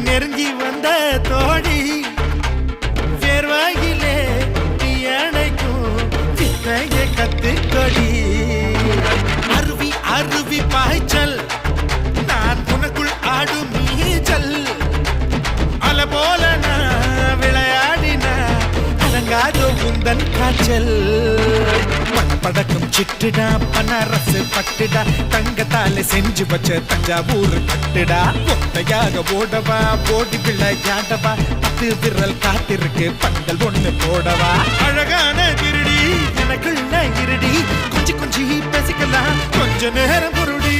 நெருங்கி வந்த தோழி வேர்வாயிலே நீ அணைக்கும் சித்தைய கத்துக்கொடி அருவி அருவி பாய்ச்சல் நான் உனக்குள் ஆடும் நீச்சல் அல போல நான் விளையாடினா அடங்காதோ உந்தன் காய்ச்சல் படக்கும் சிட்டுடா பனரசு பட்டுடா தங்கத்தால செஞ்சு வச்ச தஞ்சாவூர் கட்டுடா ஒத்தையாக ஓடவா ஓடி விளையாடவா 10 விரல் காத்திருக்கு பந்தல் ஒண்ணு போடவா அழகான திருடி எனக்குள்ள இருடி கொஞ்சி கொஞ்சி பேசிக்கலாம் கொஞ்ச நேரம் பொருடி